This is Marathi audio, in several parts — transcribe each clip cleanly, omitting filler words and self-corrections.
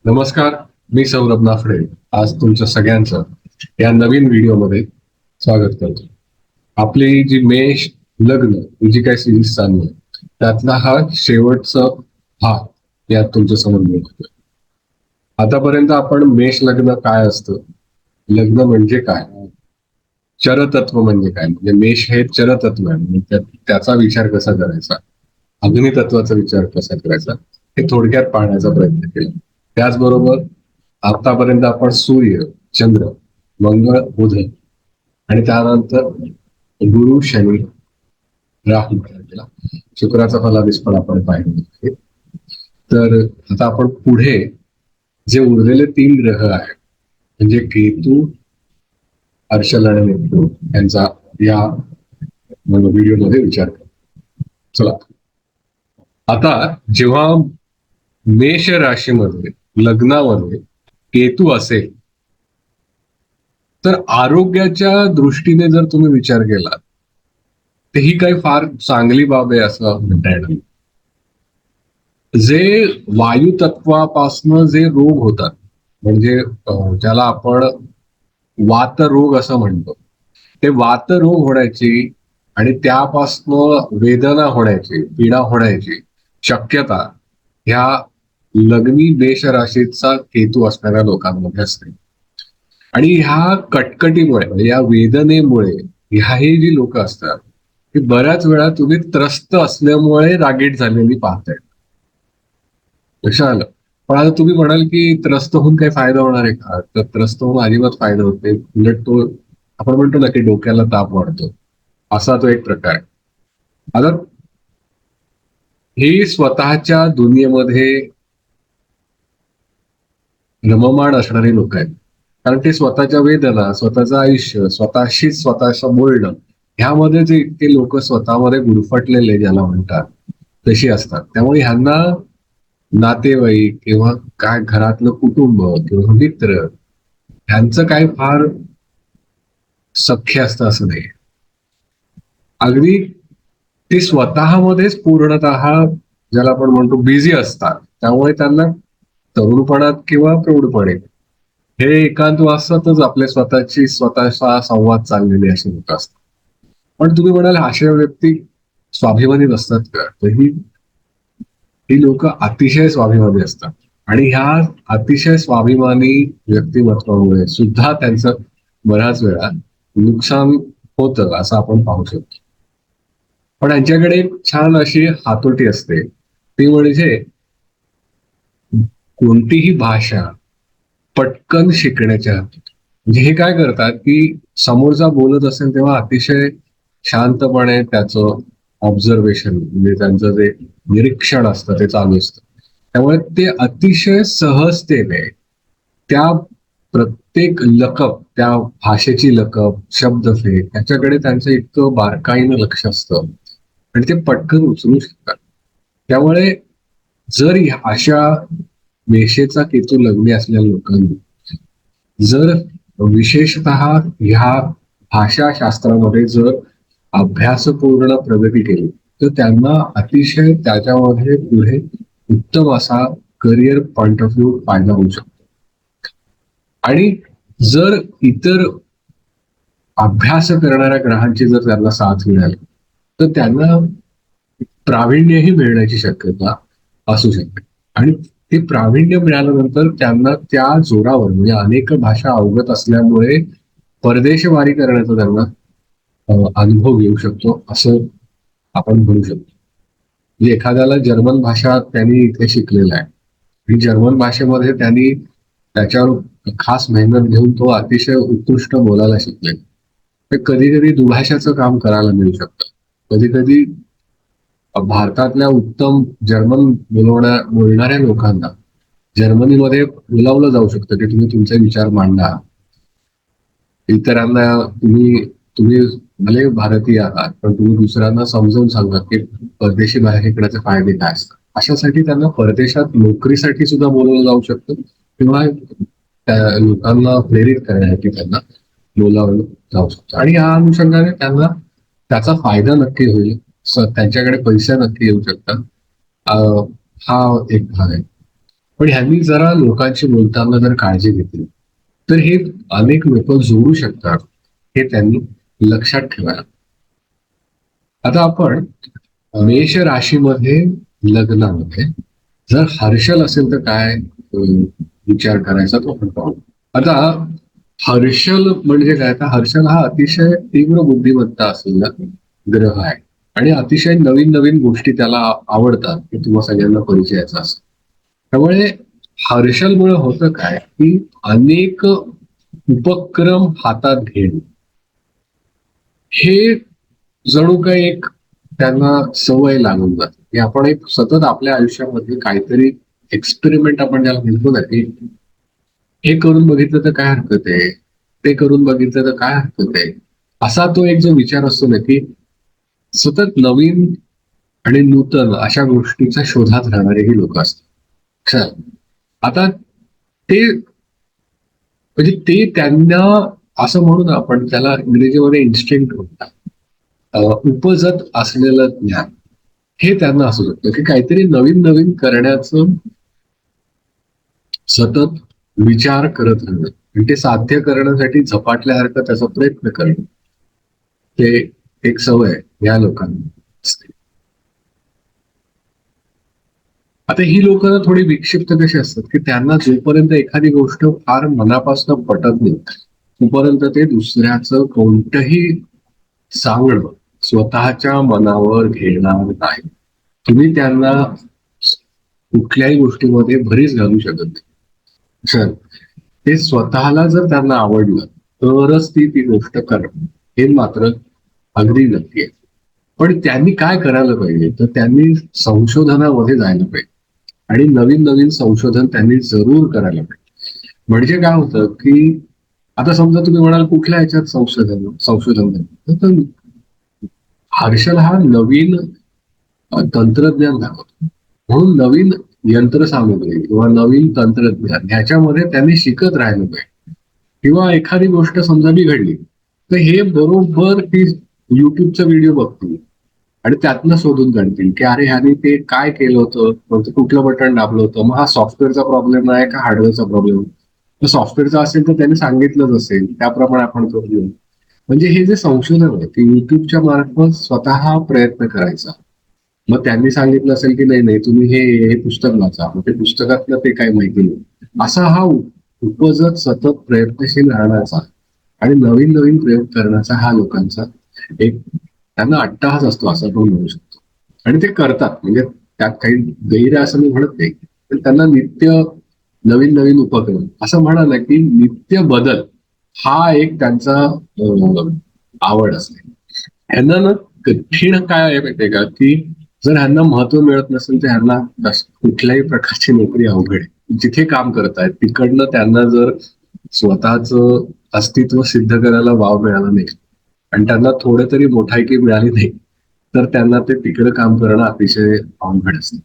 नमस्कार. मी सौरभ नाफडे. आज तुमच्या सगळ्यांचं या नवीन व्हिडिओमध्ये स्वागत करतो. आपली जी मेष लग्न ही जी काही सिरीज चालू आहे त्यातला हा शेवटचा भाग यात तुमच्या समोर मिळतोय. आतापर्यंत आपण मेष लग्न काय असतं, लग्न म्हणजे काय, चरतत्व म्हणजे काय, म्हणजे मेष हे चरतत्व आहे, म्हणजे त्याचा विचार कसा करायचा, अग्नितत्वाचा विचार कसा करायचा, हे थोडक्यात पाहण्याचा प्रयत्न केला. त्याचबरोबर आतापर्यंत आपण सूर्य, चंद्र, मंगळ, बुध आणि त्यानंतर गुरु, शनी, राहू केला. शुक्राचा फलादेश पण आपण पाहिलेला आहे. तर आता आपण पुढे जे उरलेले 3 ग्रह आहेत म्हणजे केतू, हर्षल आणि नेपच्यून यांचा या व्हिडिओमध्ये विचार करू. चला, आता जेव्हा मेष राशीमध्ये लग्नामध्ये केतू असेल तर आरोग्याच्या दृष्टीने जर तुम्ही विचार केला तर ही काही फार चांगली बाब आहे असं म्हणता येणार. जे वायू तत्वापासनं जे रोग होतात म्हणजे ज्याला आपण वात रोग असं म्हणतो, ते वात रोग होण्याची आणि त्यापासनं वेदना होण्याची, पीडा होण्याची शक्यता ह्या लग्नी मेष राशीचा केतू असणाऱ्या लोकांमध्ये असते. आणि ह्या कटकटीमुळे म्हणजे या वेदनेमुळे ह्याही जी लोक असतात ती बऱ्याच वेळा तुम्ही त्रस्त असल्यामुळे रागीट झालेली पाहताय. लक्षात आलं? पण आता तुम्ही म्हणाल की त्रस्त होऊन काही फायदा होणार आहे का? तर त्रस्त होऊन अजिबात फायदा होत नाही. उलट तो आपण म्हणतो ना की डोक्याला ताप वाढतो, असा तो एक प्रकार आहे. आता हे स्वतःच्या दुनियेमध्ये रममाण असणारी लोक आहेत, कारण ते स्वतःच्या वेदना, स्वतःचं आयुष्य, स्वतःचं बोलणं ह्यामध्ये जे इतके लोक स्वतःमध्ये गुरफटलेले ज्याला म्हणतात तशी असतात. त्यामुळे ह्यांना नातेवाईक किंवा काय घरातलं कुटुंब किंवा मित्र ह्यांचं काय फार सख्य असतं असं नाही. अगदी ते स्वतःमध्येच पूर्णतः ज्याला आपण म्हणतो बिझी असतात. त्यामुळे त्यांना तरुणपणात किंवा प्रौढपणे हे एकांतवासातच आपले स्वतःचा संवाद चाललेले असे लोक असतात. पण तुम्ही म्हणाल अशा व्यक्ती स्वाभिमानी नसतात का? तर ही लोक अतिशय स्वाभिमानी असतात आणि ह्या अतिशय स्वाभिमानी व्यक्तिमत्वामुळे सुद्धा त्यांचं बऱ्याच वेळा नुकसान होतं असं आपण पाहू शकतो. पण यांच्याकडे एक छान अशी हातोटी असते, ती म्हणजे कोणतीही भाषा पटकन शिकण्याच्या हातोटी. म्हणजे हे काय करतात की समोरचा बोलत असेल तेव्हा अतिशय शांतपणे त्याचं ऑब्झर्वेशन म्हणजे त्यांचं जे निरीक्षण असतं ते चालू असतं. त्यामुळे ते अतिशय सहजतेने त्या प्रत्येक लकप, त्या भाषेची लकप, शब्दफेक याच्याकडे त्यांचं इतकं बारकाईनं लक्ष असतं आणि ते पटकन उचलू शकतात. त्यामुळे जर अशा मेषेचा केतू लग्नी असलेल्या लोकांनी जर विशेषतः ह्या भाषाशास्त्रामध्ये जर अभ्यासपूर्ण प्रगती केली तर त्यांना अतिशय त्याच्यामध्ये पुढे उत्तम असा करिअर पॉइंट ऑफ व्ह्यू फायदा होऊ शकतो. आणि जर इतर अभ्यास करणाऱ्या ग्रहांची जर त्यांना साथ मिळाली तर त्यांना प्रावीण्यही मिळण्याची शक्यता असू शकते. आणि ते प्रावीण्य मिळाल्यानंतर त्यांना त्या जोरावर म्हणजे अनेक भाषा अवगत असल्यामुळे परदेशवारी करण्याचा त्यांना अनुभव येऊ शकतो असं आपण म्हणू शकतो. म्हणजे एखाद्याला जर्मन भाषा त्यांनी इथे शिकलेला आहे आणि जर्मन भाषेमध्ये त्यांनी त्याच्यावर खास मेहनत घेऊन तो अतिशय उत्कृष्ट बोलायला शिकले. तर कधी कधी दुभाषाचं काम करायला मिळू शकतं. कधी कधी भारतातल्या उत्तम जर्मन बोलणाऱ्या लोकांना जर्मनीमध्ये बोलावलं जाऊ शकतं की तुम्ही तुमचे विचार मांडा. इतरांना तुम्ही तुम्ही भले भारतीय आहात पण तुम्ही दुसऱ्यांना समजावून सांगा की परदेशी बाहेर शिकण्याचे फायदे काय असतात. अशासाठी त्यांना परदेशात नोकरीसाठी सुद्धा बोलवलं जाऊ शकतं किंवा त्या लोकांना प्रेरित करण्यासाठी त्यांना बोलावलं जाऊ शकतं. आणि या अनुषंगाने त्यांना त्याचा फायदा नक्की होईल. त्यांच्याकडे पैसे नक्की येऊ शकतात. हा एक भाग आहे. पण ह्यांनी जरा लोकांशी बोलताना जर काळजी घेतली तर हे अनेक लोक जोडू शकतात, हे त्यांनी लक्षात ठेवायला. आता आपण मेष राशीमध्ये लग्नामध्ये जर हर्षल असेल तर काय विचार करायचा तो आपण पाहू. आता हर्षल म्हणजे काय, तर हर्षल हा अतिशय तीव्र बुद्धिमत्ता असलेला ग्रह आहे आणि अतिशय नवीन नवीन गोष्टी त्याला आवडतात, हे तुम्हा सगळ्यांना परिचयाचं असतं. त्यामुळे हर्षलमुळे होतं काय की अनेक उपक्रम हातात घेणे हे जणू काही एक त्यांना सवय लागून जाते की आपण एक सतत आपल्या आयुष्यामध्ये काहीतरी एक्सपेरिमेंट आपण ज्याला म्हणतो ना की हे करून बघितलं तर काय हरकत आहे, ते करून बघितलं तर काय हरकत आहे, असा तो एक जो विचार असतो ना की सतत नवीन आणि नूतन अशा गोष्टीच्या शोधात राहणारे ही लोक असतात. चल, आता ते म्हणजे ते त्यांना असं म्हणून आपण त्याला इंग्रजीमध्ये इन्स्टिंक्ट म्हणतात, उपजत असलेलं ज्ञान हे त्यांना असू शकतं की काहीतरी नवीन नवीन करण्याचं सतत विचार करत राहणं आणि ते साध्य करण्यासाठी झपाटल्यासारखं त्याचा प्रयत्न करणं, ते एक सवय या लोकांना असते. आता ही लोक ना थोडी विक्षिप्त कशी असतात की त्यांना जोपर्यंत एखादी गोष्ट फार मनापासून पटत नाही तोपर्यंत ते दुसऱ्याचं कोणतंही सांगणं स्वतःच्या मनावर घेणार नाही. तुम्ही त्यांना कुठल्याही गोष्टीमध्ये भरीस घालू शकत नाही. सर, ते स्वतःला जर त्यांना आवडलं तरच ती गोष्ट करणं हे मात्र अगदी नक्की आहे. पण त्यांनी काय करायला पाहिजे, तर त्यांनी संशोधनामध्ये जायला पाहिजे आणि नवीन नवीन संशोधन त्यांनी जरूर करायला पाहिजे. म्हणजे काय होतं की आता समजा तुम्ही म्हणाल कुठल्या ह्याच्यात संशोधन संशोधन तर हर्षल हा नवीन तंत्रज्ञान दाखवतो, म्हणून नवीन यंत्रसामुग्री किंवा नवीन तंत्रज्ञान ह्याच्यामध्ये त्यांनी शिकत राहिलं पाहिजे. किंवा एखादी गोष्ट समजा बिघडली तर हे बरोबर ती युट्यूबचा व्हिडिओ बघतील आणि त्यातनं शोधून काढतील की अरे ह्याने ते काय केलं होतं, म्हणजे कुठलं बटन दाबलं होतं, मग हा सॉफ्टवेअरचा प्रॉब्लेम आहे का हार्डवेअरचा प्रॉब्लेम. तर सॉफ्टवेअरचा असेल तर त्यांनी सांगितलंच असेल, त्याप्रमाणे आपण करू. म्हणजे हे जे संशोधन आहे ते युट्यूबच्या मार्फत स्वतः प्रयत्न करायचा. मग त्यांनी सांगितलं असेल की नाही नाही तुम्ही हे पुस्तक वाचा, मग ते पुस्तकातलं ते काही माहिती नाही, असा हा उपजत सतत प्रयत्नशील राहण्याचा आणि नवीन नवीन प्रयोग करण्याचा हा लोकांचा एक त्यांना अट्टाहास असतो असं आपण म्हणू शकतो. आणि ते करतात, म्हणजे त्यात काही गैर असं मी म्हणत नाही, पण त्यांना नित्य नवीन नवीन उपक्रम असं म्हणाला की नित्य बदल हा एक त्यांचा आवड असते. ह्यांना ना कठीण काय आहे माहितीये का की जर ह्यांना महत्व मिळत नसेल तर ह्यांना कुठल्याही प्रकारची नोकरी अवघड आहे. जिथे काम करत आहेत तिकडनं त्यांना जर स्वतःच अस्तित्व सिद्ध करायला वाव मिळाला नाही आणि त्यांना थोडं तरी मोठायकी मिळाली नाही तर त्यांना ते तिकडे काम करणं अतिशय अवघड असतं.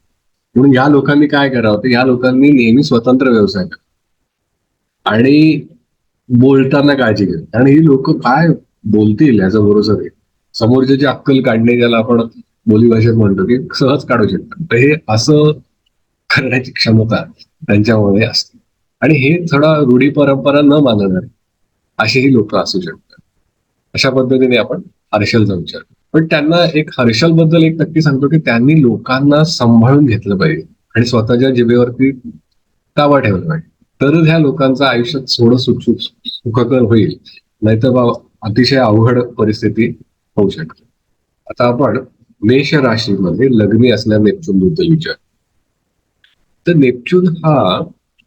म्हणून या लोकांनी काय करावं, तर या लोकांनी नेहमी स्वतंत्र व्यवसाय करावा आणि बोलताना काळजी घ्या, कारण ही लोक काय बोलतील याचा भरोसा नाही. समोरच्याची अक्कल काढणे ज्याला आपण बोलीभाषेत म्हणतो की सहज काढू शकतात, तर हे असं करण्याची क्षमता त्यांच्यामध्ये असते. आणि हे थोडा रूढी परंपरा न मानणारे असेही लोक असू शकतात. अशा पद्धतीने आपण हर्षलचा विचार, पण त्यांना एक हर्षल बद्दल एक नक्की सांगतो की त्यांनी लोकांना सांभाळून घेतलं पाहिजे आणि स्वतःच्या जिभेवरती ताबा ठेवला पाहिजे, तरच ह्या लोकांचं आयुष्य थोडं सुखकर होईल, नाहीतर अतिशय अवघड परिस्थिती होऊ शकते. आता आपण मेष राशीमध्ये लग्नी असल्या नेपच्यून बद्दल विचार, तर नेपच्यून हा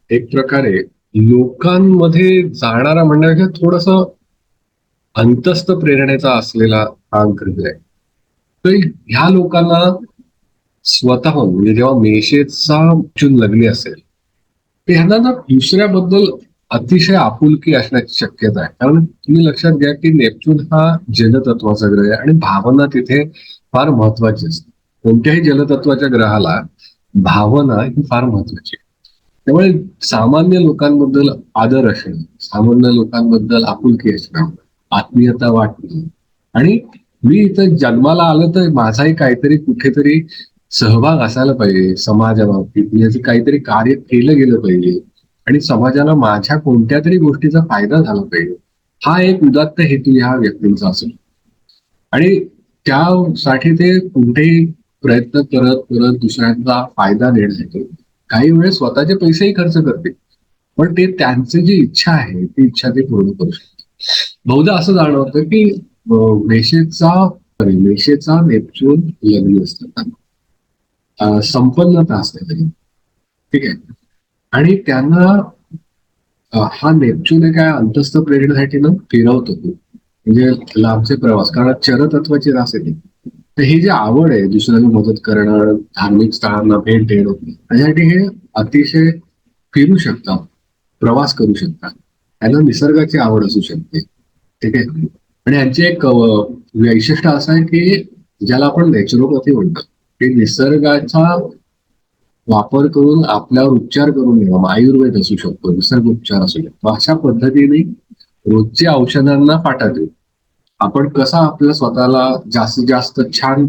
एक प्रकारे लोकांमध्ये जाणारा म्हणण्यापेक्षा थोडस अंतस्थ प्रेरणेचा असलेला हा ग्रह आहे. तर ह्या लोकांना स्वतःहून म्हणजे जेव्हा मेषेचा नेपच्यून लग्नी असेल तर ह्यांना ना दुसऱ्याबद्दल अतिशय आपुलकी असण्याची शक्यता आहे. कारण तुम्ही लक्षात घ्या की नेपच्यून हा जलतत्वाचा ग्रह आहे आणि भावना तिथे फार महत्वाची असते. कोणत्याही जलतत्वाच्या ग्रहाला भावना ही फार महत्वाची आहे. त्यामुळे सामान्य लोकांबद्दल आदर असणं, सामान्य लोकांबद्दल आपुलकी असणं, आत्मीयता वाटणं आणि मी इथं जन्माला आलं तर माझाही काहीतरी कुठेतरी सहभाग असायला पाहिजे समाजाबाबतीत, याचं काहीतरी कार्य केलं गेलं पाहिजे आणि समाजाला माझ्या कोणत्या तरी गोष्टीचा फायदा झाला पाहिजे, हा एक उदात्त हेतू ह्या व्यक्तींचा असेल. आणि त्यासाठी ते कुठेही प्रयत्न करत करत दुसऱ्यांचा फायदा देण्यासाठी काही वेळेस स्वतःचे पैसेही खर्च करते, पण ते त्यांची जी इच्छा आहे ती इच्छा ते पूर्ण करू शकतात. बहुधा असं जाणवतं की मेषेचा मेषेचा नेपच्यून लग्न असतात, संपन्नता असते तरी, ठीक आहे. आणि त्यांना हा नेपच्यून काय अंतस्थ प्रेरणेसाठी ना फिरवतो तो, म्हणजे लांबचे प्रवास, कारण चरतत्वाची रास येते. तर ही जी आवड आहे दुसऱ्यांना मदत करणं, धार्मिक स्थळांना भेट देणं, त्यासाठी हे अतिशय फिरू शकतात, प्रवास करू शकतात. त्यांना निसर्गाची आवड असू शकते, ठीक आहे. आणि यांचे एक वैशिष्ट्य असं आहे की ज्याला आपण नॅचरोपॅथी म्हणतो, की निसर्गाचा वापर करून आपल्यावर उपचार करून घ्यावा. मग आयुर्वेद असू शकतो, निसर्ग उपचार असू शकतो. अशा पद्धतीने रोजच्या औषधांना फाटा देऊ आपण कसा आपल्या स्वतःला जास्तीत जास्त छान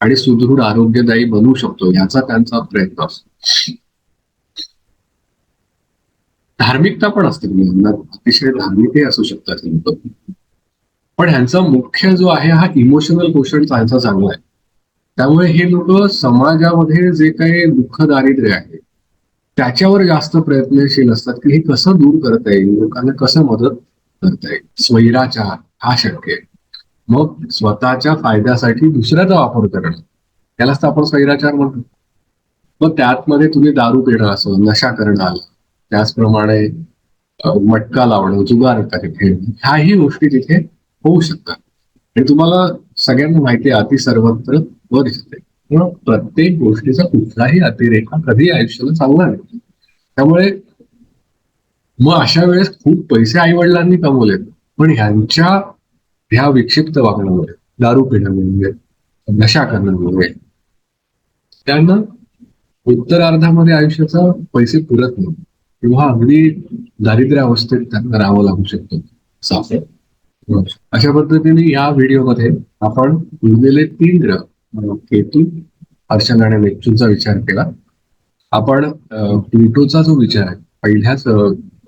आणि सुदृढ आरोग्यदायी बनवू शकतो याचा त्यांचा प्रयत्न असतो. धार्मिकता पण असते मुलांना, अतिशय धार्मिकही असू शकतात हे लोक. पण ह्यांचा मुख्य जो आहे हा इमोशनल क्वेश्चन त्यांचा चांगला आहे. त्यामुळे हे लोक समाजामध्ये जे काही दुःख दारिद्र्य आहे त्याच्यावर जास्त प्रयत्नशील असतात की हे कसं दूर करता येईल, लोकांना कसं मदत करता येईल. स्वैराचार हा शक्य आहे. मग स्वतःच्या फायद्यासाठी दुसऱ्याचा वापर करणं, त्यालाच तर आपण स्वैराचार म्हणतो. मग त्यातमध्ये तुम्ही दारू पिणं असो, नशा करणं आलं, त्याचप्रमाणे मटका लावणं, जुगार खेळणं, ह्याही गोष्टी तिथे होऊ शकतात. आणि तुम्हाला सगळ्यांना माहिती आहे अति सर्वत्र वर्जते. मग प्रत्येक गोष्टीचा कुठलाही अतिरेक हा कधी आयुष्याला चांगला नाही. त्यामुळे मग अशा वेळेस खूप पैसे आई वडिलांनी कमवलेत, पण ह्या विक्षिप्त वागण्यामुळे, दारू पिण्यामुळे, नशा करण्यामुळे त्यांना उत्तरार्धामध्ये आयुष्याचा पैसे पुरत नाही किंवा अगदी दारिद्र्य अवस्थेत त्यांना राहावं लागू शकतं. सापड अशा पद्धतीने या व्हिडिओमध्ये आपण उरलेले 3 ग्रह केतू, अर्चना आणि नेपच्यूनचा विचार केला. आपण प्लुटोचा जो विचार आहे पहिल्याच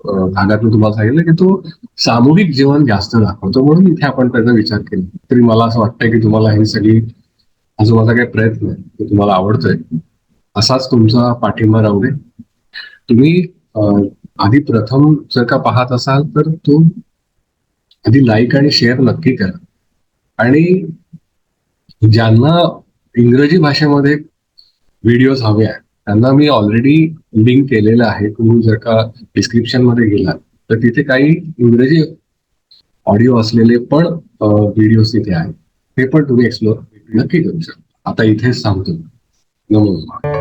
भागातून तुम्हाला सांगितलं की तो सामूहिक जीवन जास्त दाखवतो, म्हणून इथे आपण त्याचा विचार केला. तरी मला असं वाटतंय की तुम्हाला ही सगळी हा जो माझा काही प्रयत्न आहे तो तुम्हाला आवडतोय. असाच तुमचा पाठिंबा राहू दे. तुम्ही आधी प्रथम जर का पाहत असाल तर तो आधी लाईक आणि शेअर नक्की करा. आणि ज्यांना इंग्रजी भाषेमध्ये व्हिडिओज हवे आहेत त्यांना मी ऑलरेडी लिंक केलेलं आहे. तुम्ही जर का डिस्क्रिप्शन मध्ये गेलात तर तिथे काही इंग्रजी ऑडिओ असलेले पण व्हिडिओज तिथे आहेत, ते पण तुम्ही एक्सप्लोर नक्की करू शकता. आता इथेच सांगतो. नमस्कार.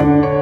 thank you